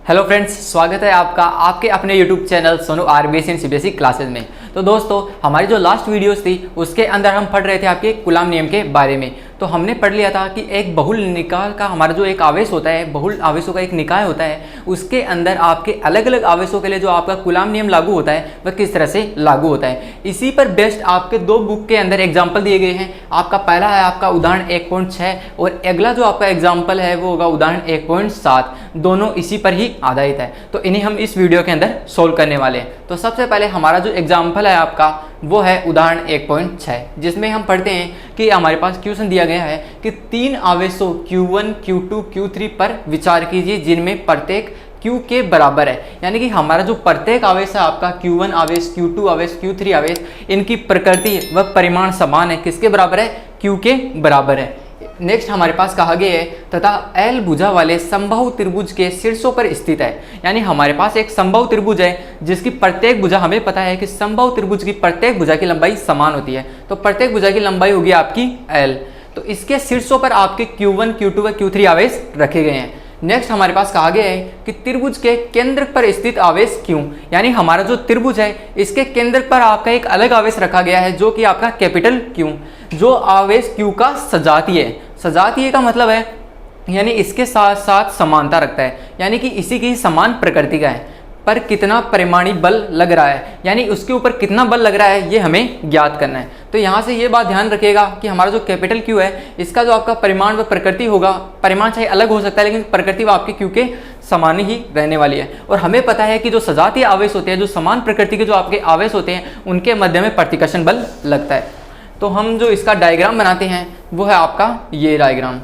Hello friends, स्वागत है आपका आपके अपने YouTube channel Sonu RBSC CBSE classes में। तो दोस्तों, हमारी जो लास्ट वीडियोस थी उसके अंदर हम पढ़ रहे थे आपके कूलाम नियम के बारे में। तो हमने पढ़ लिया था कि एक बहुल निकाय का हमारा जो एक आवेश होता है, बहुल आवेशों का एक निकाय होता है, उसके अंदर आपके अलग अलग आवेशों के लिए जो आपका कूलाम नियम लागू होता है वह किस तरह से लागू होता है। इसी पर बेस्ड आपके दो बुक के अंदर एग्जाम्पल दिए गए हैं। आपका पहला है आपका उदाहरण 1.6 और अगला जो आपका एग्जाम्पल है वो होगा उदाहरण 1.7। दोनों इसी पर ही आधारित है, तो इन्हें हम इस वीडियो के अंदर सोल्व करने वाले हैं। तो सबसे पहले हमारा जो एग्जाम्पल है आपका वो है उदाहरण 1.6, जिसमें हम पढ़ते हैं कि हमारे पास क्वेश्चन दिया गया है कि तीन आवेशों Q1, Q2, Q3 पर विचार कीजिए जिनमें प्रत्येक Q के बराबर है। यानी कि हमारा जो प्रत्येक आवेश है आपका Q1 आवेश, Q2 आवेश, Q3 आवेश, इनकी प्रकृति व परिमाण समान है। किसके बराबर है? Q के बराबर है। नेक्स्ट हमारे पास कहा गया है तथा L भुजा वाले समबाहु त्रिभुज के शीर्षों पर स्थित है। यानी हमारे पास एक समबाहु त्रिभुज है जिसकी प्रत्येक भुजा, हमें पता है कि समबाहु त्रिभुज की प्रत्येक भुजा की लंबाई समान होती है, तो प्रत्येक भुजा की लंबाई होगी आपकी L। तो इसके शीर्षों पर आपके Q1, Q2 व Q3 आवेश रखे गए हैं। नेक्स्ट हमारे पास कहा गया है कि त्रिभुज के केंद्र पर स्थित आवेश Q, यानी हमारा जो त्रिभुज है इसके केंद्र पर आपका एक अलग आवेश रखा गया है जो कि आपका कैपिटल Q, जो आवेश Q का सजातीय है। सजातीय का मतलब है यानी इसके साथ साथ समानता रखता है, यानी कि इसी की समान प्रकृति का है। पर कितना परिमाणी बल लग रहा है, यानी उसके ऊपर कितना बल लग रहा है, ये हमें ज्ञात करना है। तो यहाँ से ये बात ध्यान रखिएगा कि हमारा जो कैपिटल Q है इसका जो आपका परिमाण व प्रकृति होगा, परिमाण चाहे अलग हो सकता है लेकिन प्रकृति वो आपके Q के समान ही रहने वाली है। और हमें पता है कि जो सजातीय आवेश होते हैं, जो समान प्रकृति के जो आपके आवेश होते हैं, उनके मध्य में प्रतिकर्षण बल लगता है। तो हम जो इसका डायग्राम बनाते हैं वो है आपका ये डायग्राम,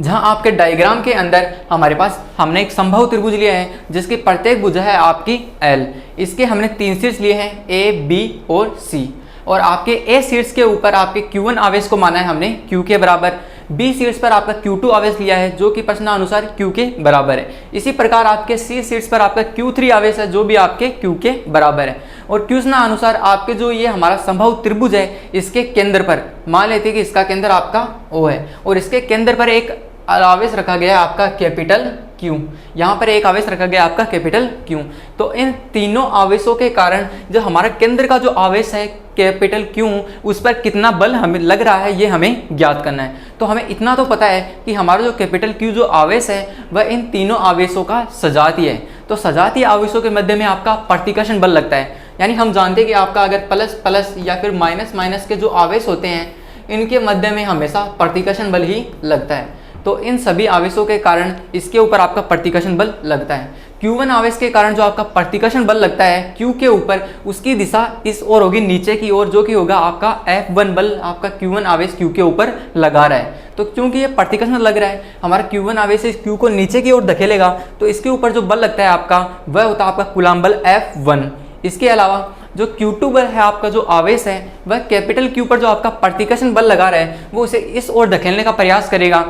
जहां आपके डायग्राम के अंदर हमारे पास हमने एक समबाहु त्रिभुज लिया है जिसकी प्रत्येक भुजा है आपकी L। इसके हमने तीन शीर्ष लिए हैं A, B और C, और आपके A शीर्ष के ऊपर आपके Q1 आवेश को माना है हमने Q के बराबर। B शीर्ष पर आपका Q2 आवेश लिया है जो कि प्रश्नानुसार Q के बराबर है। इसी प्रकार आपके C शीर्ष पर आपका Q3 आवेश है जो भी आपके Q के बराबर है। और प्रश्नानुसार आपके जो ये हमारा समबाहु त्रिभुज है इसके केंद्र पर मान लेते हैं कि इसका केंद्र आपका O है और इसके केंद्र पर एक आवेश रखा गया आपका कैपिटल Q। यहाँ पर एक आवेश रखा गया आपका कैपिटल Q। तो इन तीनों आवेशों के कारण जो हमारा केंद्र का जो आवेश है कैपिटल Q, उस पर कितना बल हमें लग रहा है ये हमें ज्ञात करना है। तो हमें इतना तो पता है कि हमारा जो कैपिटल Q जो आवेश है वह इन तीनों आवेशों का सजातीय है। तो सजातीय आवेशों के मध्य में आपका प्रतिकर्षण बल लगता है। यानी हम जानते हैं कि आपका अगर प्लस प्लस या फिर माइनस माइनस के जो आवेश होते हैं इनके मध्य में हमेशा प्रतिकर्षण बल ही लगता है। तो इन सभी आवेशों के कारण इसके ऊपर आपका प्रतिकर्षण बल लगता है। Q1 आवेश के कारण जो आपका प्रतिकर्षण बल लगता है Q के ऊपर, उसकी दिशा इस ओर होगी नीचे की ओर, जो कि होगा आपका F1 बल आपका Q1 आवेश Q के ऊपर लगा रहा है। तो क्योंकि ये प्रतिकर्षण लग रहा है, हमारा Q1 आवेश इस Q को नीचे की ओर धकेलेगा, तो इसके ऊपर जो बल लगता है आपका वह होता है आपका कूलाम बल F1। इसके अलावा जो Q2 बल है आपका जो आवेश है वह कैपिटल Q पर जो आपका प्रतिकर्षण बल लगा रहा है वो उसे इस ओर धकेलने का प्रयास करेगा,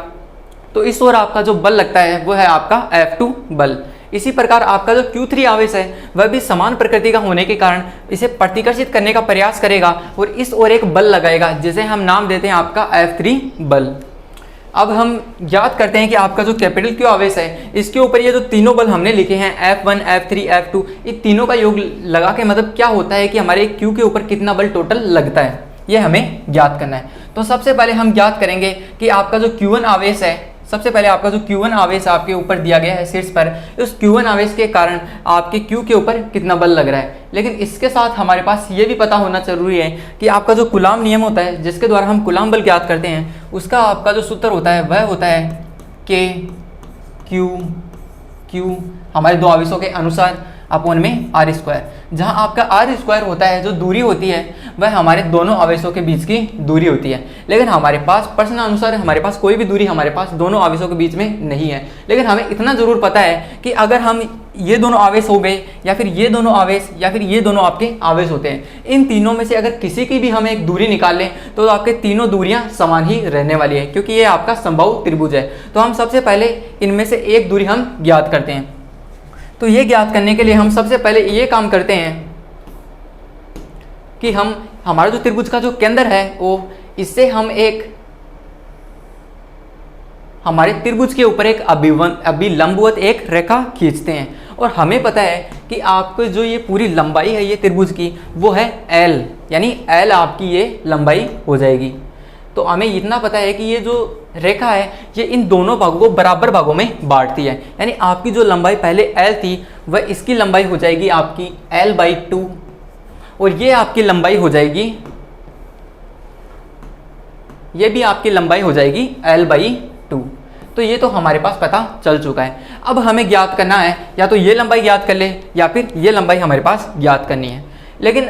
तो इस ओर आपका जो बल लगता है वो है आपका F2 बल। इसी प्रकार आपका जो Q3 आवेश है वह भी समान प्रकृति का होने के कारण इसे प्रतिकर्षित करने का प्रयास करेगा और इस ओर एक बल लगाएगा जिसे हम नाम देते हैं आपका F3 बल। अब हम याद करते हैं कि आपका जो कैपिटल Q आवेश है इसके ऊपर ये जो तीनों बल हमने लिखे हैं F1, F3, F2, इन तीनों का योग लगा के मतलब क्या होता है कि हमारे Q के ऊपर कितना बल टोटल लगता है, ये हमें ज्ञात करना है। तो सबसे पहले हम ज्ञात करेंगे कि आपका जो Q1 आवेश है, सबसे पहले आपका जो Q1 आवेश आपके ऊपर दिया गया है शीर्ष पर, उस Q1 आवेश के कारण आपके Q के ऊपर कितना बल लग रहा है। लेकिन इसके साथ हमारे पास ये भी पता होना जरूरी है कि आपका जो कूलाम नियम होता है जिसके द्वारा हम कूलाम बल ज्ञात करते हैं, उसका आपका जो सूत्र होता है वह होता है K Q हमारे दो आवेशों के अनुसार अपॉन में R², जहां आपका R² होता है जो दूरी होती है वह हमारे दोनों आवेशों के बीच की दूरी होती है। लेकिन हमारे पास प्रश्न अनुसार हमारे पास कोई भी दूरी हमारे पास दोनों आवेशों के बीच में नहीं है। लेकिन हमें इतना जरूर पता है कि अगर हम ये दोनों आवेश हो गए या फिर ये दोनों आवेश या फिर ये दोनों आपके आवेश होते हैं, इन तीनों में से अगर किसी की भी हम एक दूरी निकाल लें तो आपके तीनों दूरियां समान ही रहने वाली है, क्योंकि ये आपका समबाहु त्रिभुज है। तो हम सबसे पहले इनमें से एक दूरी हम ज्ञात करते हैं। तो ये ज्ञात करने के लिए हम सबसे पहले ये काम करते हैं कि हम हमारा जो त्रिभुज का जो केंद्र है वो इससे हम एक हमारे त्रिभुज के ऊपर एक अभिलंबवत एक रेखा खींचते हैं। और हमें पता है कि आपको जो ये पूरी लंबाई है ये त्रिभुज की वो है L, यानी L आपकी ये लंबाई हो जाएगी। तो हमें इतना पता है कि ये जो रेखा है ये इन दोनों भागों को बराबर भागों में बांटती है, यानी आपकी जो लंबाई पहले L थी वह इसकी लंबाई हो जाएगी आपकी L/2 और ये आपकी लंबाई हो जाएगी, ये भी आपकी लंबाई हो जाएगी L/2। तो ये तो हमारे पास पता चल चुका है। अब हमें ज्ञात करना है या तो ये लंबाई ज्ञात कर ले या फिर ये लंबाई हमारे पास ज्ञात करनी है। लेकिन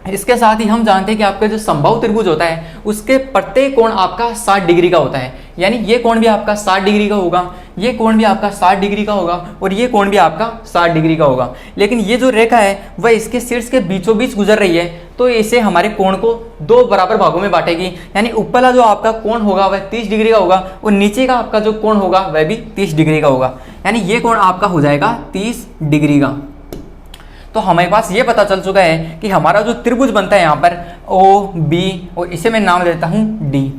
इसके साथ ही हम जानते हैं कि आपका जो समबाहु त्रिभुज होता है उसके प्रत्येक कोण आपका 60 डिग्री का होता है, यानी ये कोण भी आपका 60 डिग्री का होगा, ये कोण भी आपका 60 डिग्री का होगा और ये कोण भी आपका 60 डिग्री का होगा। लेकिन ये जो रेखा है वह इसके शीर्ष के बीचों बीच गुजर रही है, तो इसे हमारे कोण को दो बराबर भागों में बांटेगी, यानी ऊपर जो आपका कोण होगा वह 30 डिग्री का होगा और नीचे का आपका जो कोण होगा वह भी 30 डिग्री का होगा, यानी ये कोण आपका हो जाएगा 30 डिग्री का। तो हमारे पास ये पता चल चुका है कि हमारा जो त्रिभुज बनता है यहाँ पर OB और इसे मैं नाम देता हूँ D।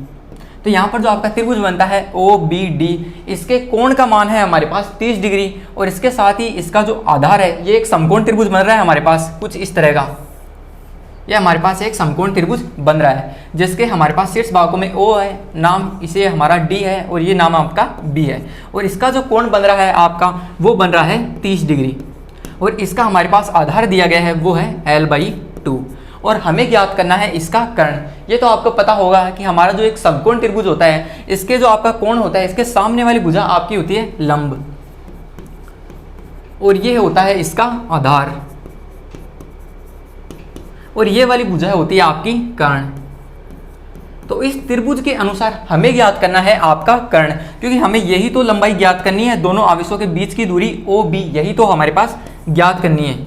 तो यहाँ पर जो आपका त्रिभुज बनता है OBD, इसके कोण का मान है हमारे पास 30 डिग्री और इसके साथ ही इसका जो आधार है ये एक समकोण त्रिभुज बन रहा है हमारे पास कुछ इस तरह का। यह हमारे पास एक समकोण त्रिभुज बन रहा है जिसके हमारे पास शीर्ष भागों में O है, नाम इसे हमारा D है और ये नाम आपका B है और इसका जो कोण बन रहा है आपका वो बन रहा है 30 डिग्री और इसका हमारे पास आधार दिया गया है वो है L/2 और हमें ज्ञात करना है इसका कर्ण। ये तो आपको पता होगा कि हमारा जो एक समकोण त्रिभुज होता है इसके जो आपका कोण होता है इसके सामने वाली भुजा आपकी होती है लंब और ये होता है इसका आधार और ये वाली भुजा होती है आपकी कर्ण। तो इस त्रिभुज के अनुसार हमें ज्ञात करना है आपका कर्ण, क्योंकि हमें यही तो लंबाई ज्ञात करनी है, दोनों आवेशों के बीच की दूरी OB यही तो हमारे पास ज्ञात करनी है,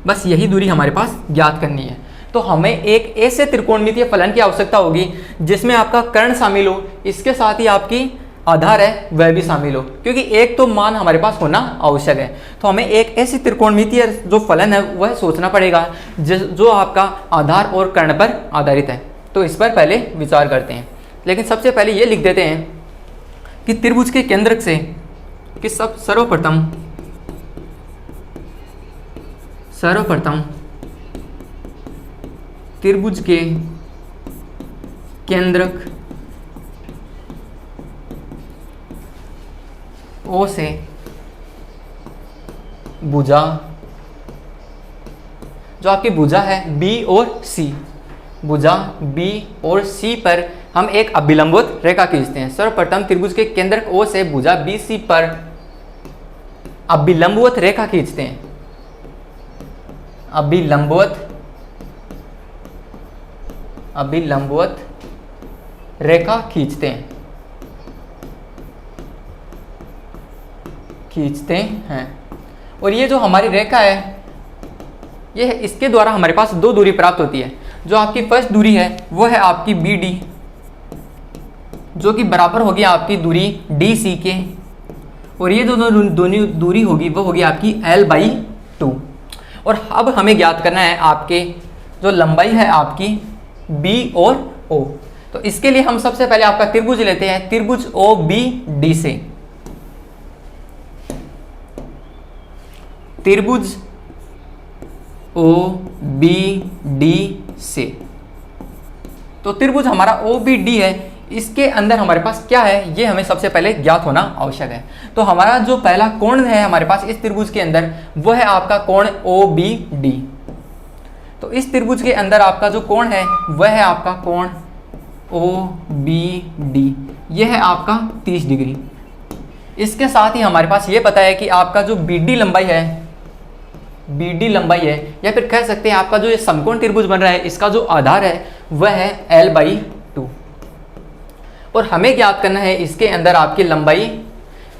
बस यही दूरी हमारे पास ज्ञात करनी है। तो हमें एक ऐसे त्रिकोणमितीय फलन की आवश्यकता होगी जिसमें आपका कर्ण शामिल हो, इसके साथ ही आपकी आधार है वह भी शामिल हो, क्योंकि एक तो मान हमारे पास होना आवश्यक है। तो हमें एक ऐसी त्रिकोणमितीय जो फलन है वह सोचना पड़ेगा जो आपका आधार और कर्ण पर आधारित है। तो इस पर पहले विचार करते हैं, लेकिन सबसे पहले ये लिख देते हैं कि त्रिभुज के केंद्रक से कि सर्वप्रथम त्रिभुज के केंद्रक O से भुजा जो आपकी भुजा है B और C, भुजा B और C पर हम एक अभिलंबवत रेखा खींचते हैं। सर्वप्रथम त्रिभुज के केंद्रक O से भुजा BC पर अभिलंबवत रेखा खींचते हैं, अभिलंबवत रेखा खींचते हैं और ये जो हमारी रेखा है ये इसके द्वारा हमारे पास दो दूरी प्राप्त होती है। जो आपकी फर्स्ट दूरी है वो है आपकी BD जो कि बराबर होगी आपकी दूरी DC के और ये दोनों दूरी होगी वो होगी आपकी L/2। और अब हमें ज्ञात करना है आपके जो लंबाई है आपकी B और O। तो इसके लिए हम सबसे पहले आपका त्रिभुज लेते हैं, त्रिभुज OBD से, त्रिभुज OBD से। तो त्रिभुज हमारा OBD है, इसके अंदर हमारे पास क्या है ये हमें सबसे पहले ज्ञात होना आवश्यक है। तो हमारा जो पहला कोण है हमारे पास इस त्रिभुज के अंदर वो है आपका कोण OBD। तो इस त्रिभुज के अंदर आपका जो कोण है वह है आपका कोण OBD, यह है आपका 30 डिग्री। इसके साथ ही हमारे पास ये पता है कि आपका जो BD लंबाई है या फिर कह सकते हैं आपका जो ये समकोण त्रिभुज बन रहा है इसका जो आधार है वह है L/2 और हमें ज्ञात करना है इसके अंदर आपकी लंबाई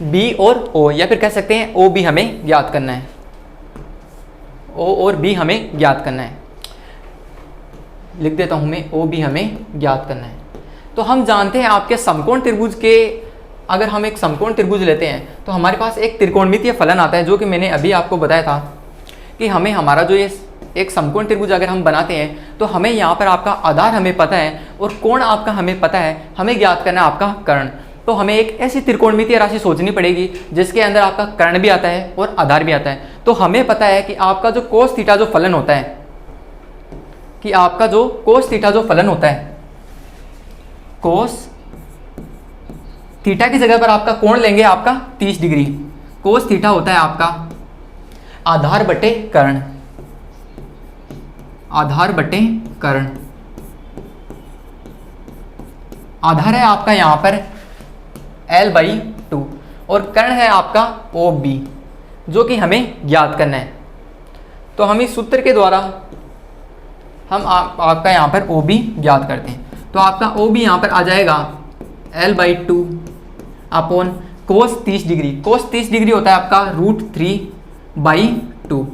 B और O या फिर कह सकते हैं OB हमें ज्ञात करना है, O और B हमें ज्ञात करना है। लिख देता हूं मैं, OB हमें ज्ञात करना है। तो हम जानते हैं आपके समकोण त्रिभुज के, अगर हम एक समकोण त्रिभुज लेते हैं तो हमारे पास एक त्रिकोणमितीय फलन आता है जो कि मैंने अभी आपको बताया था कि हमें हमारा जो ये एक समकोण त्रिभुज अगर हम बनाते हैं तो हमें यहाँ पर आपका आधार हमें पता है और कोण आपका हमें पता है, हमें ज्ञात करना है आपका कर्ण। तो हमें एक ऐसी त्रिकोणमितीय राशि सोचनी पड़ेगी जिसके अंदर आपका कर्ण भी आता है और आधार भी आता है। तो हमें पता है कि आपका जो कोस थीटा जो फलन होता है, कि आपका जो कोस थीटा जो फलन होता है, कोस थीटा की जगह पर आपका कोण लेंगे आपका 30 डिग्री। कोस थीटा होता है आपका आधार बटे कर्ण, आधार बटे कर्ण। आधार है आपका यहां पर L/2 और कर्ण है आपका OB, जो कि हमें ज्ञात करना है। तो हम इस सूत्र के द्वारा हम आपका यहाँ पर OB ज्ञात करते हैं। तो आपका OB यहाँ पर आ जाएगा L/2 अपॉन कोस 30 डिग्री। कोस 30 डिग्री होता है आपका √3/2।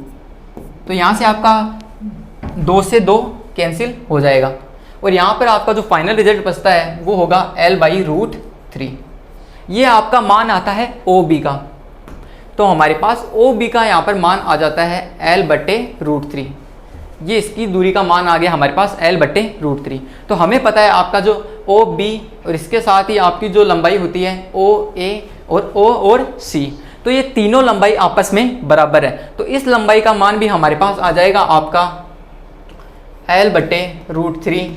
तो यहाँ से आपका 2 से 2 कैंसिल हो जाएगा और यहाँ पर आपका जो फाइनल रिजल्ट बचता है वो होगा L/√3। ये आपका मान आता है OB का। तो हमारे पास OB का यहाँ पर मान आ जाता है L/√3। ये इसकी दूरी का मान आ गया हमारे पास L/√3। तो हमें पता है आपका जो OB और इसके साथ ही आपकी जो लंबाई होती है OA और O और C, तो ये तीनों लंबाई आपस में बराबर है। तो इस लंबाई का मान भी हमारे पास आ जाएगा आपका L/√3।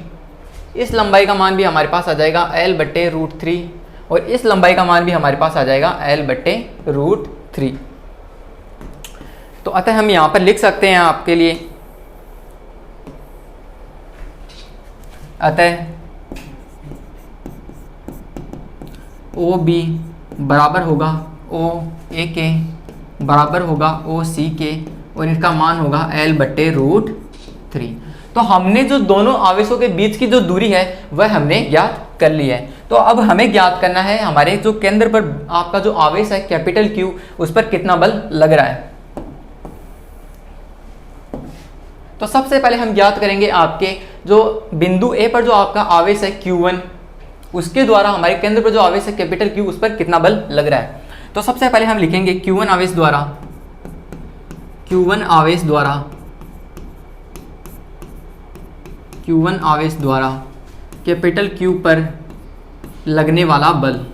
इस लंबाई का मान भी हमारे पास आ जाएगा L/√3 और इस लंबाई का मान भी हमारे पास आ जाएगा L/√3। तो अतः हम यहाँ पर लिख सकते हैं आपके लिए, अतः OB बराबर होगा OA के बराबर होगा OC के और इनका मान होगा L/√3। तो हमने जो दोनों आवेशों के बीच की जो दूरी है वह हमने ज्ञात कर ली है। तो अब हमें ज्ञात करना है हमारे जो केंद्र पर आपका जो आवेश है कैपिटल Q, उस पर कितना बल लग रहा है। तो सबसे पहले हम ज्ञात करेंगे आपके जो बिंदु A पर जो आपका आवेश है Q1, उसके द्वारा हमारे केंद्र पर जो आवेश है कैपिटल Q, उस पर कितना बल लग रहा है। तो सबसे पहले हम लिखेंगे Q1 आवेश द्वारा, Q1 आवेश द्वारा, Q1 आवेश द्वारा कैपिटल Q पर लगने वाला बल,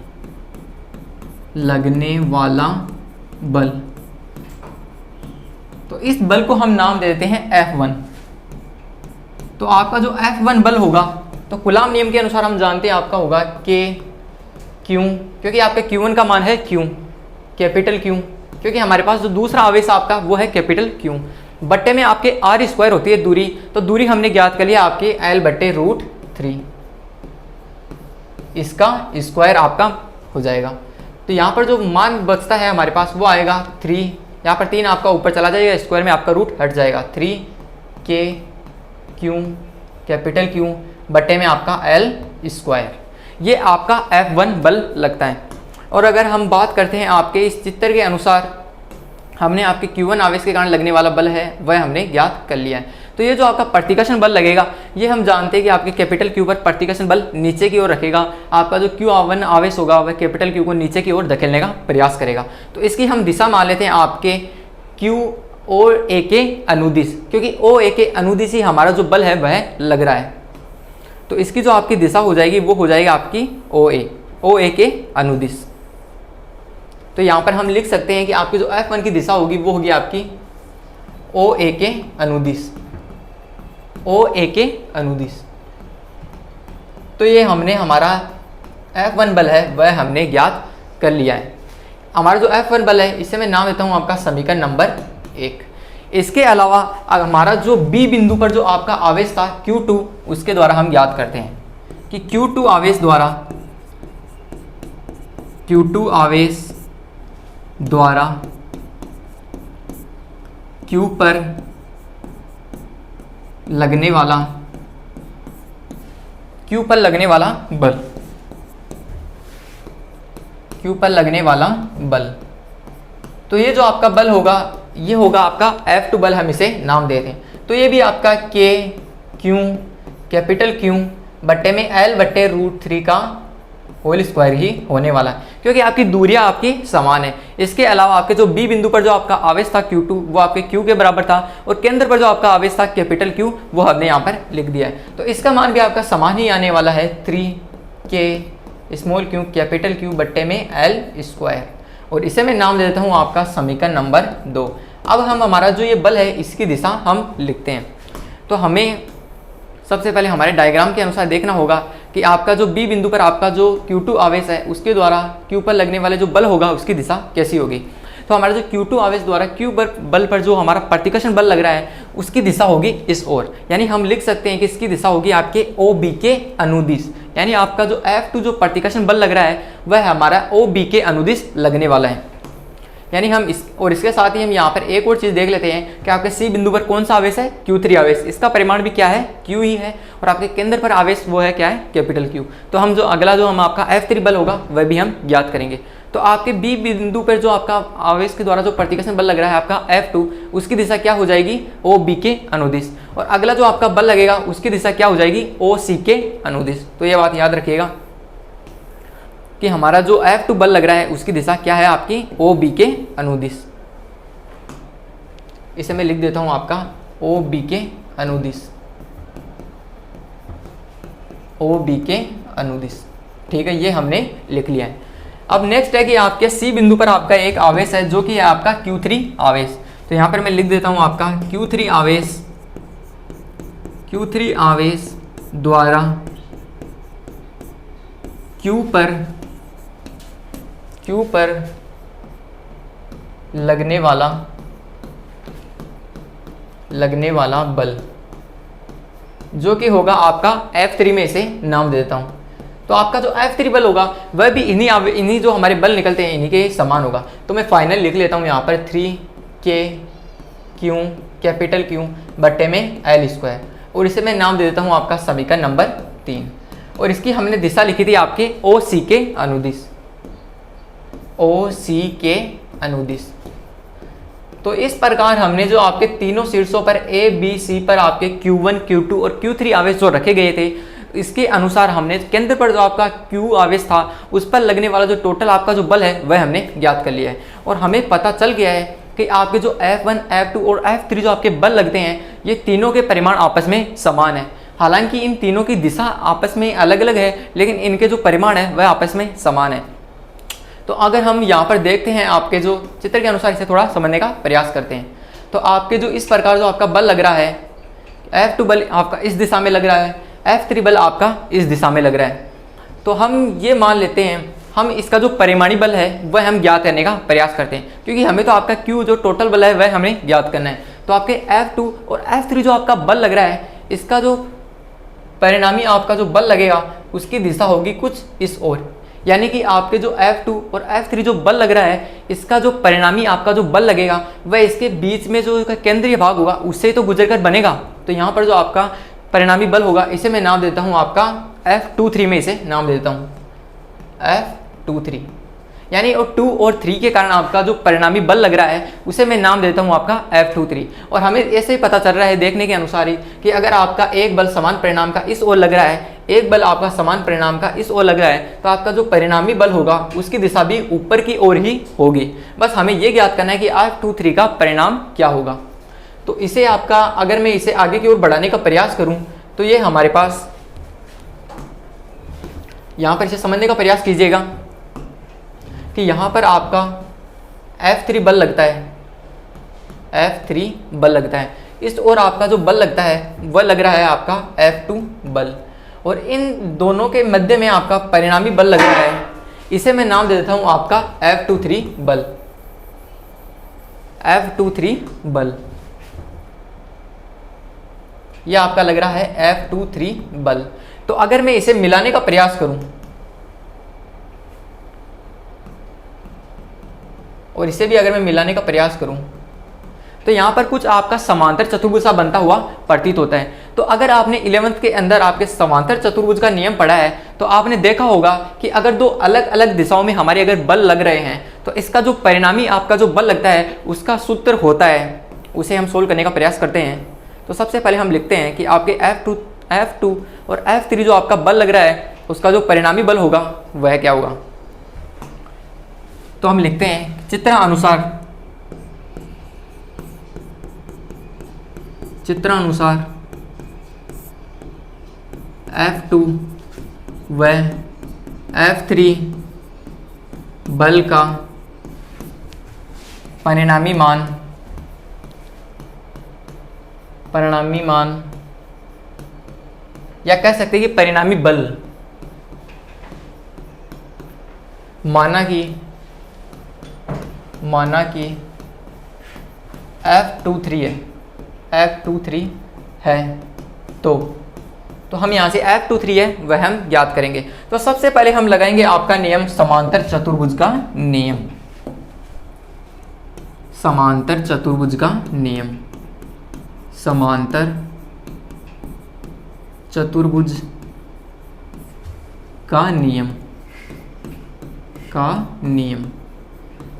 लगने वाला बल। तो इस बल को हम नाम दे देते हैं F1। तो आपका जो F1 बल होगा, तो कूलाम नियम के अनुसार हम जानते हैं आपका होगा KQ, क्योंकि आपका Q1 का मान है Q, कैपिटल Q, क्योंकि हमारे पास जो दूसरा आवेश आपका वो है कैपिटल Q, बट्टे में आपके R² होती है दूरी। तो दूरी हमने ज्ञात कर लिया आपके L/√3, इसका स्क्वायर आपका हो जाएगा। तो यहाँ पर जो मान बचता है हमारे पास वो आएगा 3, यहाँ पर 3 आपका ऊपर चला जाएगा, स्क्वायर में आपका रूट हट जाएगा, 3KQ कैपिटल Q बट्टे में आपका L²। ये आपका F1 बल लगता है। और अगर हम बात करते हैं आपके इस चित्र के अनुसार, हमने आपके Q1 आवेश के कारण लगने वाला बल है वह हमने ज्ञात कर लिया है। तो ये जो आपका प्रतिकर्षण बल लगेगा, ये हम जानते हैं कि आपके कैपिटल Q पर प्रतिकर्षण बल नीचे की ओर रखेगा। आपका जो Q1 आवेश होगा वह कैपिटल Q को नीचे की ओर धकेलने का प्रयास करेगा। तो इसकी हम दिशा मान लेते हैं आपके QOA के अनुदिश, क्योंकि OA के अनुदिश ही हमारा जो बल है वह लग रहा है। तो इसकी जो आपकी दिशा हो जाएगी वो हो जाएगी आपकी OA के अनुदिश। तो यहाँ पर हम लिख सकते हैं कि आपकी जो F1 की दिशा होगी वो होगी आपकी OA के अनुदिश, OA के अनुदिश। तो ये हमने हमारा F1 बल है वह हमने ज्ञात कर लिया है। हमारा जो F1 बल है इसे मैं नाम देता हूँ आपका समीकरण नंबर 1। इसके अलावा हमारा जो B बिंदु पर जो आपका आवेश था Q2, उसके द्वारा हम ज्ञात करते हैं कि Q2 आवेश द्वारा, Q2 आवेश द्वारा Q पर लगने वाला, Q पर लगने वाला बल, Q पर लगने वाला बल। तो ये जो आपका बल होगा ये होगा आपका F2 बल, हम इसे नाम देते हैं। तो ये भी आपका KQ कैपिटल Q बट्टे में L/√3 का होल स्क्वायर ही होने वाला है, क्योंकि आपकी दूरियां आपकी समान है। इसके अलावा आपके जो B बिंदु पर जो आपका आवेश था Q2 वो आपके Q के बराबर था और केंद्र पर जो आपका आवेश था कैपिटल Q वो हमने यहाँ पर लिख दिया है। तो इसका मान भी आपका समान ही आने वाला है, 3KQ small Q capital Q बट्टे में एल स्क्वायर, और इसे मैं नाम दे देता हूँ आपका समीकरण नंबर 2। अब हम हमारा जो ये बल है इसकी दिशा हम लिखते हैं। तो हमें सबसे पहले हमारे डायग्राम के अनुसार देखना होगा कि आपका जो बी बिंदु पर आपका जो Q2 आवेश है उसके द्वारा Q पर लगने वाले जो बल होगा उसकी दिशा कैसी होगी। तो हमारा जो Q2 आवेश द्वारा Q बल पर जो हमारा प्रतिकर्षण बल लग रहा है उसकी दिशा होगी इस ओर, यानी हम लिख सकते हैं कि इसकी दिशा होगी आपके OB के अनुदिश, यानी आपका जो F2 जो प्रतिकर्षण बल लग रहा है वह हमारा OB के अनुदिश लगने वाला है। यानी हम इसके साथ ही हम यहाँ पर एक और चीज़ देख लेते हैं कि आपके C बिंदु पर कौन सा आवेश है, Q3 आवेश, इसका परिमाण भी क्या है, Q ही है, और आपके केंद्र पर आवेश वो है क्या है, कैपिटल Q। तो हम जो अगला जो हम आपका F3 बल होगा वह भी हम ज्ञात करेंगे। तो आपके B बिंदु पर जो आपका आवेश के द्वारा जो प्रतिकर्षण बल लग रहा है आपका F2, उसकी दिशा क्या हो जाएगी, OB के अनुदिश, और अगला जो आपका बल लगेगा उसकी दिशा क्या हो जाएगी, OC के अनुदिश। तो ये बात याद रखिएगा कि हमारा जो F2 बल लग रहा है उसकी दिशा क्या है, आपकी OB के अनुदिश। इसे मैं लिख देता हूं आपका OB के अनुदिश, OB के अनुदिश। ठीक है, ये हमने लिख लिया है। अब नेक्स्ट है कि आपके C बिंदु पर आपका एक आवेश है जो कि है आपका Q3 आवेश। तो यहां पर मैं लिख देता हूं आपका Q3 आवेश द्वारा Q पर लगने वाला बल जो कि होगा आपका F3 में इसे नाम दे देता हूं। तो आपका जो F3 बल होगा वह भी इन्हीं जो हमारे बल निकलते हैं इन्हीं के समान होगा। तो मैं फाइनल लिख लेता हूं यहाँ पर 3K कैपिटल Q बट्टे में L स्क्वायर, और इसे मैं नाम दे देता हूं आपका समीकरण नंबर 3। और इसकी हमने दिशा लिखी थी आपके OC के अनुदिश, OC के अनुदिश। तो इस प्रकार हमने जो आपके तीनों शीर्षों पर A, B, C पर आपके Q1, Q2 और Q3 आवेश जो रखे गए थे, इसके अनुसार हमने केंद्र पर जो आपका Q आवेश था उस पर लगने वाला जो टोटल आपका जो बल है वह हमने ज्ञात कर लिया है। और हमें पता चल गया है कि आपके जो F1, F2 और F3 जो आपके बल लगते हैं ये तीनों के परिमाण आपस में समान है। हालांकि इन तीनों की दिशा आपस में अलग अलग है, लेकिन इनके जो परिमाण है वह आपस में समान है। तो अगर हम यहाँ पर देखते हैं आपके जो चित्र के अनुसार इसे थोड़ा समझने का प्रयास करते हैं, तो आपके जो इस प्रकार जो आपका बल लग रहा है, F2 बल आपका इस दिशा में लग रहा है, F3 बल आपका इस दिशा में लग रहा है। तो हम ये मान लेते हैं, हम इसका जो परिमाणी बल है वह हम ज्ञात करने का प्रयास करते हैं, क्योंकि हमें तो आपका Q जो टोटल बल है वह हमें ज्ञात करना है। तो आपके F2 और F3 जो आपका बल लग रहा है, इसका जो परिणामी आपका जो बल लगेगा उसकी दिशा होगी कुछ इस ओर, यानी कि आपके जो F2 और F3 जो बल लग रहा है इसका जो परिणामी आपका जो बल लगेगा वह इसके बीच में जो केंद्रीय भाग होगा उससे तो गुजर कर बनेगा। तो यहाँ पर जो आपका परिणामी बल होगा इसे मैं नाम देता हूँ आपका F23 में इसे नाम देता हूँ F23, यानी और 2 और 3 के कारण आपका जो परिणामी बल लग रहा है उसे मैं नाम देता हूँ आपका F23। और हमें ऐसे ही पता चल रहा है देखने के अनुसार ही कि अगर आपका एक बल समान परिणाम का इस ओर लग रहा है, एक बल आपका समान परिणाम का इस ओर लग रहा है, तो आपका जो परिणामी बल होगा उसकी दिशा भी ऊपर की ओर ही होगी। बस हमें ये ज्ञात करना है कि F23 का परिणाम क्या होगा। तो इसे आपका अगर मैं इसे आगे की ओर बढ़ाने का प्रयास करूं तो ये हमारे पास यहाँ पर इसे समझने का प्रयास कीजिएगा कि यहाँ पर आपका F3 बल लगता है, F3 बल लगता है, इस ओर आपका जो बल लगता है वह लग रहा है आपका F2 बल, और इन दोनों के मध्य में आपका परिणामी बल लग रहा है, इसे मैं नाम दे देता हूँ आपका F23 बल, F23 बल। यह आपका लग रहा है F23 बल। तो अगर मैं इसे मिलाने का प्रयास करूं और इसे भी अगर मैं मिलाने का प्रयास करूं तो यहां पर कुछ आपका समांतर चतुर्भुज सा बनता हुआ प्रतीत होता है। तो अगर आपने 11th के अंदर आपके समांतर चतुर्भुज का नियम पढ़ा है तो आपने देखा होगा कि अगर दो अलग अलग दिशाओं में हमारे अगर बल लग रहे हैं तो इसका जो परिणामी आपका जो बल लगता है उसका सूत्र होता है, उसे हम सोल्व करने का प्रयास करते हैं। तो सबसे पहले हम लिखते हैं कि आपके F2 और F3 जो आपका बल लग रहा है उसका जो परिणामी बल होगा वह क्या होगा। तो हम लिखते हैं चित्रानुसार F2 व F3 बल का परिणामी मान या कह सकते हैं कि परिणामी बल माना कि F23 है तो हम यहाँ से F23 है वह हम ज्ञात करेंगे। तो सबसे पहले हम लगाएंगे आपका नियम समांतर चतुर्भुज का नियम। समांतर चतुर्भुज का नियम, समांतर चतुर्भुज का नियम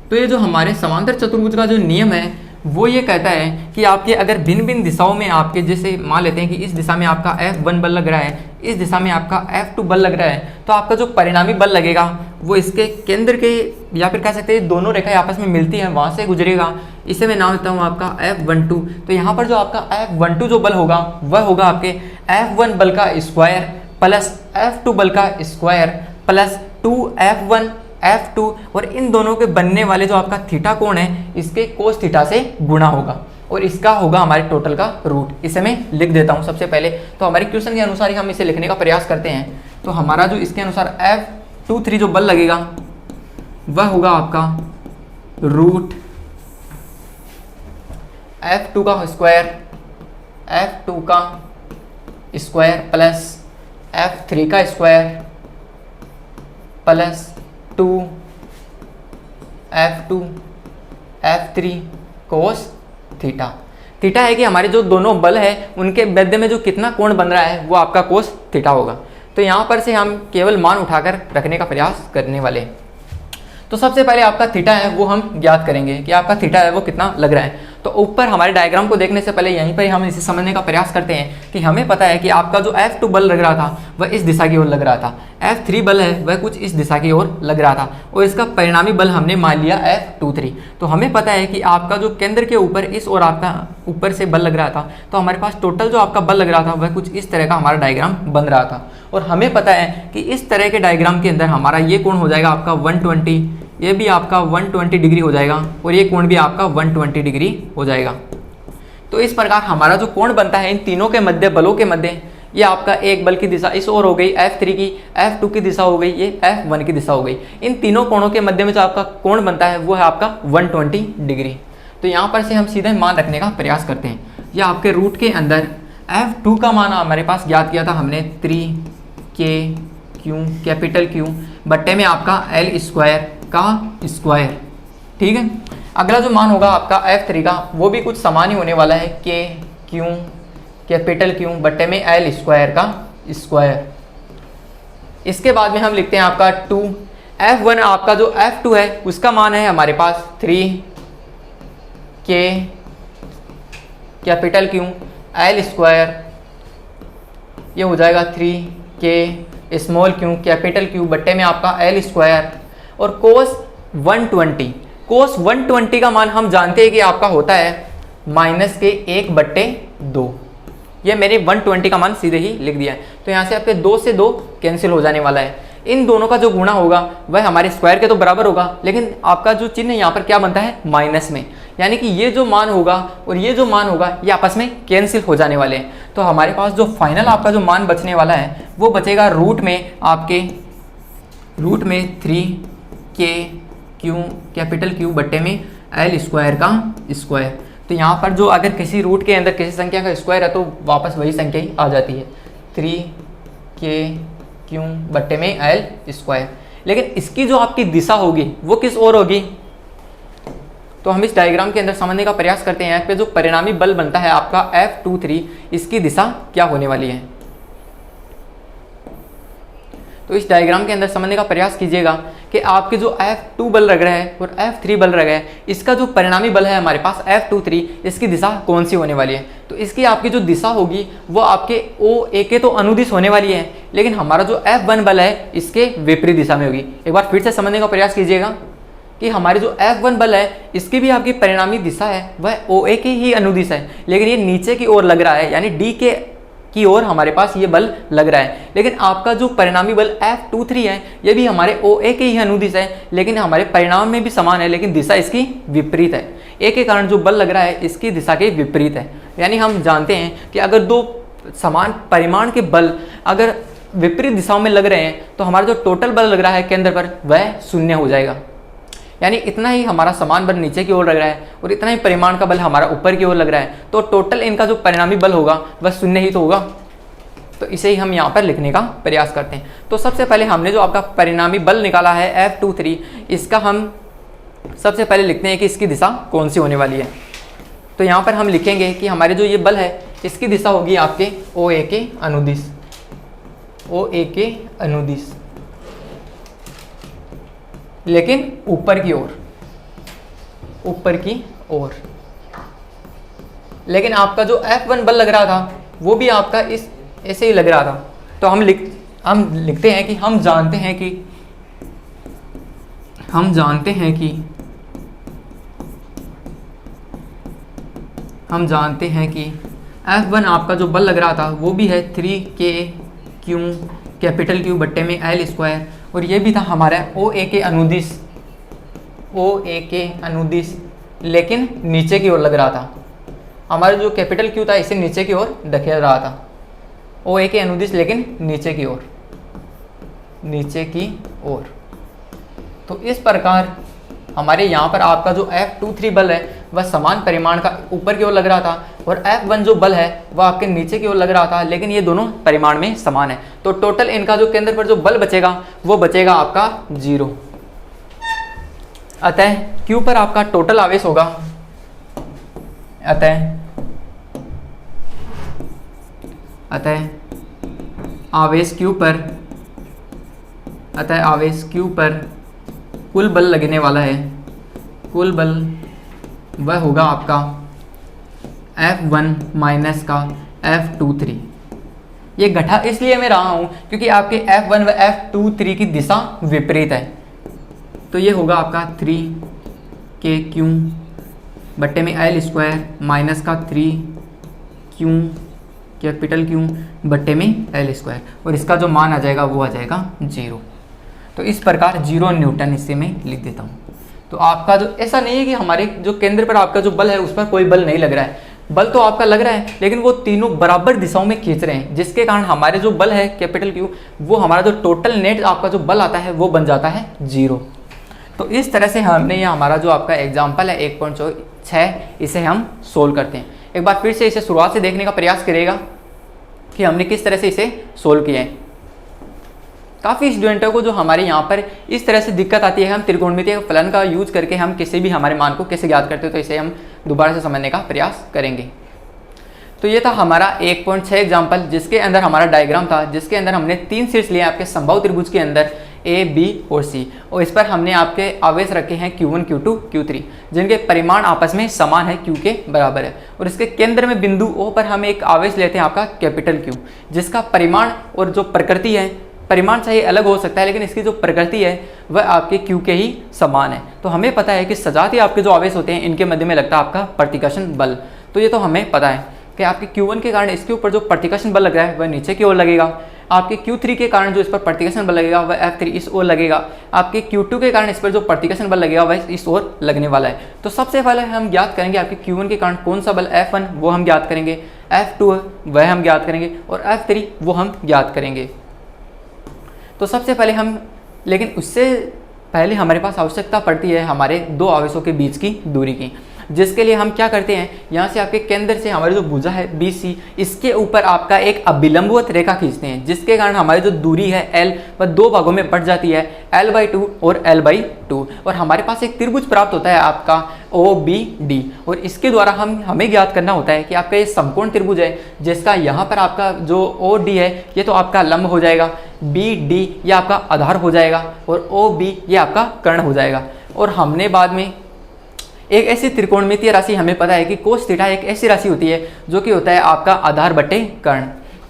तो ये जो हमारे समांतर चतुर्भुज का जो नियम है वो ये कहता है कि आपके अगर भिन्न भिन्न दिशाओं में आपके, जैसे मान लेते हैं कि इस दिशा में आपका F1 बल लग रहा है, इस दिशा में आपका F2 बल लग रहा है, तो आपका जो परिणामी बल लगेगा वो इसके केंद्र के, या फिर कह सकते हैं दोनों रेखाएं आपस में मिलती हैं वहाँ से गुजरेगा। इसे मैं नाम देता हूँ आपका F12। तो यहाँ पर जो आपका F12 जो बल होगा वह होगा आपके F1 बल का स्क्वायर प्लस F2 बल का स्क्वायर प्लस 2F1 F2 और इन दोनों के बनने वाले जो आपका थीटा कोण है इसके कोस थीटा से गुणा होगा और इसका होगा हमारे टोटल का रूट। इसे मैं लिख देता हूं सबसे पहले। तो हमारे क्वेश्चन के अनुसार ही हम इसे लिखने का प्रयास करते हैं। तो हमारा जो इसके अनुसार F23 जो बल लगेगा वह होगा आपका रूट F2 का स्क्वायर प्लस F3 का square plus 2F2 F3 cos theta. Theta है कि हमारे जो दोनों बल है उनके मध्य में जो कितना कोण बन रहा है वो आपका कोस थीटा होगा। तो यहाँ पर से हम केवल मान उठाकर रखने का प्रयास करने वाले हैं। तो सबसे पहले आपका थीटा है वो हम ज्ञात करेंगे कि आपका थीटा है वो कितना लग रहा है। तो ऊपर हमारे डायग्राम को देखने से पहले यहीं पर हम इसे समझने का प्रयास करते हैं कि हमें पता है कि आपका जो F2 बल लग रहा था वह इस दिशा की ओर लग रहा था, F3 बल है वह कुछ इस दिशा की ओर लग रहा था और इसका परिणामी बल हमने मान लिया F23। तो हमें पता है कि आपका जो केंद्र के ऊपर इस ओर आपका ऊपर से बल लग रहा था, तो हमारे पास टोटल जो आपका बल लग रहा था वह कुछ इस तरह का हमारा डायग्राम बन रहा था। और हमें पता है कि इस तरह के डायग्राम के अंदर हमारा ये कोण हो जाएगा आपका 120, ये भी आपका 120 डिग्री हो जाएगा और ये कोण भी आपका 120 डिग्री हो जाएगा। तो इस प्रकार हमारा जो कोण बनता है इन तीनों के मध्य, बलों के मध्य, ये आपका एक बल की दिशा इस ओर हो गई F3 की, F2 की दिशा हो गई, ये F1 की दिशा हो गई। इन तीनों कोणों के मध्य में जो आपका कोण बनता है वो है आपका 120 डिग्री। तो यहाँ पर से हम सीधे मान रखने का प्रयास करते हैं। ये आपके रूट के अंदर F2 का मान हमारे पास ज्ञात किया था हमने 3K कैपिटल Q बट्टे में आपका L स्क्वायर का स्क्वायर। ठीक है, अगला जो मान होगा आपका F3 का वो भी कुछ समान ही होने वाला है, K कैपिटल Q बट्टे में L स्क्वायर का स्क्वायर। इसके बाद में हम लिखते हैं आपका 2 F1, आपका जो F2 है उसका मान है हमारे पास 3K capital Q L square, ये हो जाएगा 3K small Q capital Q बट्टे में आपका L स्क्वायर। और कोस 120 का मान हम जानते हैं कि आपका होता है -1/2। ये मैंने 120 का मान सीधे ही लिख दिया है। तो यहाँ से आपके 2 से 2 कैंसिल हो जाने वाला है। इन दोनों का जो गुणा होगा वह हमारे स्क्वायर के तो बराबर होगा, लेकिन आपका जो चिन्ह यहाँ पर क्या बनता है, माइनस में, यानी कि ये जो मान होगा और ये जो मान होगा ये आपस में कैंसिल हो जाने वाले हैं। तो हमारे पास जो फाइनल आपका जो मान बचने वाला है वो बचेगा रूट में 3K कैपिटल Q बट्टे में L स्क्वायर का स्क्वायर। तो यहाँ पर जो अगर किसी रूट के अंदर किसी संख्या का स्क्वायर है तो वापस वही संख्या ही आ जाती है, 3K बट्टे में L स्क्वायर। लेकिन इसकी जो आपकी दिशा होगी वो किस ओर होगी, तो हम इस डायग्राम के अंदर समझने का प्रयास करते हैं। यहाँ पे जो परिणामी बल बनता है आपका F23, इसकी दिशा क्या होने वाली है। तो इस डायग्राम के अंदर समझने का प्रयास कीजिएगा कि आपके जो F2 बल लग रहा है और F3 बल लग रहा है, इसका जो परिणामी बल है हमारे पास F23, इसकी दिशा कौन सी होने वाली है। तो इसकी आपकी जो दिशा होगी वो आपके OA के तो अनुदिश होने वाली है, लेकिन हमारा जो F1 बल है इसके विपरीत दिशा में होगी। एक बार फिर से समझने का प्रयास कीजिएगा कि हमारी जो F1 बल है इसकी भी आपकी परिणामी दिशा है वह OA के ही अनुदिश है, लेकिन ये नीचे की ओर लग रहा है, यानी D की ओर हमारे पास ये बल लग रहा है। लेकिन आपका जो परिणामी बल F23 है ये भी हमारे OA के ही अनुदिश है, लेकिन हमारे परिणाम में भी समान है, लेकिन दिशा इसकी विपरीत है। A के कारण जो बल लग रहा है इसकी दिशा के विपरीत है। यानी हम जानते हैं कि अगर दो समान परिमाण के बल अगर विपरीत दिशाओं में लग रहे हैं तो हमारा जो टोटल बल लग रहा है केंद्र पर वह शून्य हो जाएगा। यानी इतना ही हमारा समान बल नीचे की ओर लग रहा है और इतना ही परिमाण का बल हमारा ऊपर की ओर लग रहा है, तो टोटल इनका जो परिणामी बल होगा वह शून्य ही तो होगा। तो इसे ही हम यहाँ पर लिखने का प्रयास करते हैं। तो सबसे पहले हमने जो आपका परिणामी बल निकाला है F23, इसका हम सबसे पहले लिखते हैं कि इसकी दिशा कौन सी होने वाली है। तो यहाँ पर हम लिखेंगे कि हमारे जो ये बल है इसकी दिशा होगी आपके OA के अनुदिश, OA के अनुदिश, लेकिन ऊपर की ओर, ऊपर की ओर। लेकिन आपका जो F1 बल लग रहा था वो भी आपका इस ऐसे ही लग रहा था। तो हम लिखते हैं कि हम जानते हैं कि F1 आपका जो बल लग रहा था वो भी है 3K कैपिटल Q बट्टे में L स्क्वायर, और ये भी था हमारा OA के अनुदिश, लेकिन नीचे की ओर लग रहा था। हमारा जो कैपिटल Q था इसे नीचे की ओर धकेल रहा था। OA के अनुदिश लेकिन नीचे की ओर। तो इस प्रकार हमारे यहाँ पर आपका जो F23 बल है वह समान परिमाण का ऊपर की ओर लग रहा था, और F1 जो बल है वह आपके नीचे की ओर लग रहा था, लेकिन ये दोनों परिमाण में समान है। तो टोटल इनका जो केंद्र पर जो बल बचेगा वो बचेगा आपका 0। अतः Q पर आपका टोटल आवेश होगा, अतः आवेश Q पर कुल बल लगने वाला है, कुल बल वह होगा आपका F1 माइनस का F23। ये घटा इसलिए मैं रहा हूँ क्योंकि आपके F1 व F23 की दिशा विपरीत है। तो ये होगा आपका 3KQ बट्टे में L स्क्वायर माइनस का 3Q कैपिटल Q बट्टे में L स्क्वायर, और इसका जो मान आ जाएगा वो आ जाएगा 0। तो इस प्रकार 0 न्यूटन इसे मैं लिख देता हूँ। तो आपका जो ऐसा नहीं है कि हमारे जो केंद्र पर आपका जो बल है उस पर कोई बल नहीं लग रहा है, बल तो आपका लग रहा है, लेकिन वो तीनों बराबर दिशाओं में खींच रहे हैं, जिसके कारण हमारे जो बल है कैपिटल Q वो हमारा जो टोटल नेट आपका जो बल आता है वो बन जाता है 0। तो इस तरह से हमने ये हमारा जो आपका एग्जाम्पल है 1.6 इसे हम सोल्व करते हैं। एक बार फिर से इसे शुरुआत से देखने का प्रयास करिएगा कि हमने किस तरह से इसे सोल्व किया है। काफ़ी स्टूडेंटों को जो हमारे यहाँ पर इस तरह से दिक्कत आती है, हम त्रिकोणमितीय फलन का यूज करके हम किसी भी हमारे मान को कैसे ज्ञात करते हो, तो इसे हम दोबारा से समझने का प्रयास करेंगे। तो ये था हमारा 1.6 एग्जाम्पल, जिसके अंदर हमारा डायग्राम था, जिसके अंदर हमने 3 शीट्स लिए आपके समबाहु त्रिभुज के अंदर A, B और C, और इस पर हमने आपके आवेश रखे हैं Q1, Q2, Q3, जिनके परिमाण आपस में समान है, Q के बराबर है। और इसके केंद्र में बिंदु O पर हम एक आवेश लेते हैं आपका कैपिटल Q, जिसका परिमाण और जो प्रकृति है, परिमाण चाहे अलग हो सकता है लेकिन इसकी जो प्रकृति है वह आपके Q के ही समान है। तो हमें पता है कि सजातीय आपके जो आवेश होते हैं इनके मध्य में लगता है आपका प्रतिकर्षण बल। तो ये तो हमें पता है कि आपके Q1 के कारण इसके ऊपर जो प्रतिकर्षण बल लग रहा है वह नीचे की ओर लगेगा। आपके Q3 के कारण जो इस पर प्रतिकर्षण बल लगेगा वह F3 इस ओर लगेगा। आपके Q2 के कारण इस पर जो प्रतिकर्षण बल लगेगा वह इस ओर लगने वाला है। तो सबसे पहले हम ज्ञात करेंगे आपके Q1 के कारण कौन सा बल, F1 वो हम ज्ञात करेंगे, F2 वह हम ज्ञात करेंगे, और F3 वो हम ज्ञात करेंगे। तो सबसे पहले हम, लेकिन उससे पहले हमारे पास आवश्यकता पड़ती है हमारे दो आवेशों के बीच की दूरी की, जिसके लिए हम क्या करते हैं, यहाँ से आपके केंद्र से हमारी जो भुजा है BC, इसके ऊपर आपका एक अभिलंबवत रेखा खींचते हैं, जिसके कारण हमारी जो दूरी है L वह दो भागों में बढ़ जाती है, L/2 और L/2, और हमारे पास एक त्रिभुज प्राप्त होता है आपका OBD। और इसके द्वारा हमें ज्ञात करना होता है कि आपका ये समकोण त्रिभुज है, जिसका यहाँ पर आपका जो OD है ये तो आपका लंब हो जाएगा, BD ये आपका आधार हो जाएगा, और OB ये आपका कर्ण हो जाएगा। और हमने बाद में एक ऐसी त्रिकोणमितीय राशि हमें पता है कि कोस थीटा एक ऐसी राशि होती है जो कि होता है आपका आधार बटे कर्ण।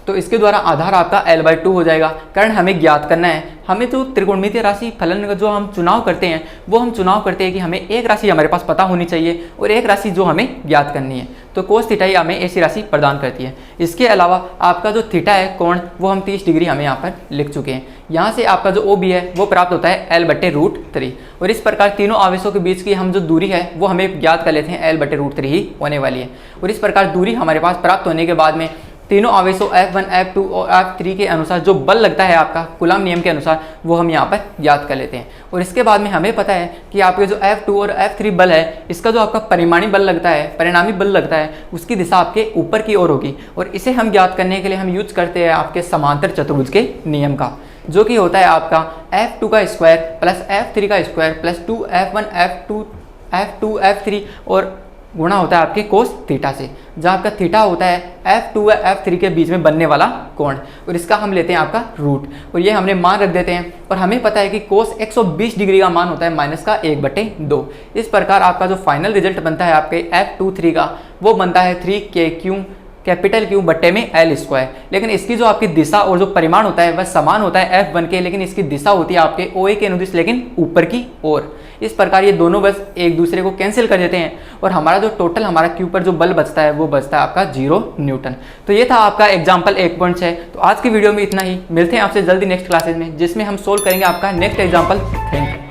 तो इसके द्वारा आधार आपका L/2 हो जाएगा, कर्ण हमें ज्ञात करना है। हमें जो त्रिकोणमितीय राशि फलन का जो हम चुनाव करते हैं वो हम चुनाव करते हैं कि हमें एक राशि हमारे पास पता होनी चाहिए और एक राशि जो हमें ज्ञात करनी है। तो कोस थीटा ही हमें ऐसी राशि प्रदान करती है। इसके अलावा आपका जो थीटा है कोण, वो हम 30 डिग्री हमें यहाँ पर लिख चुके हैं। यहाँ से आपका जो ओ बी है वो प्राप्त होता है L/√3। और इस प्रकार तीनों आवेशों के बीच की हम जो दूरी है वो हमें ज्ञात कर लेते हैं, L/√3 ही होने वाली है। और इस प्रकार दूरी हमारे पास प्राप्त होने के बाद में तीनों आवेशों F1, F2 और F3 के अनुसार जो बल लगता है आपका कूलम्ब नियम के अनुसार, वो हम यहाँ पर ज्ञात कर लेते हैं। और इसके बाद में हमें पता है कि आपके जो F2 और F3 बल है, इसका जो आपका परिमाणी बल लगता है, परिणामी बल लगता है, उसकी दिशा आपके ऊपर की ओर होगी। और इसे हम ज्ञात करने के लिए हम यूज करते हैं आपके समांतर चतुर्भुज के नियम का, जो कि होता है आपका F2 का स्क्वायर प्लस F3 का square plus 2F1 F2 F3 और गुणा होता है आपके कोस थीटा से, जहाँ आपका थीटा होता है F2 व F3 के बीच में बनने वाला कोण। और इसका हम लेते हैं आपका रूट, और ये हमने मान रख देते हैं। और हमें पता है कि कोस 120 डिग्री का मान होता है -1/2। इस प्रकार आपका जो फाइनल रिजल्ट बनता है आपके F23 का, वो बनता है 3K कैपिटल Q बट्टे में L²। लेकिन इसकी जो आपकी दिशा और जो परिमाण होता है वह समान होता है F1 के, लेकिन इसकी दिशा होती है आपके OA के अनुदिश, लेकिन ऊपर की ओर। इस प्रकार ये दोनों बस एक दूसरे को कैंसिल कर देते हैं, और हमारा जो टोटल हमारा Q पर जो बल बचता है वो बचता है आपका 0 न्यूटन। तो ये था आपका एग्जाम्पल 1.6। तो आज की वीडियो में इतना ही। मिलते हैं आपसे जल्दी नेक्स्ट क्लासेज में, जिसमें हम सोल्व करेंगे आपका नेक्स्ट एग्जाम्पल। Thank you.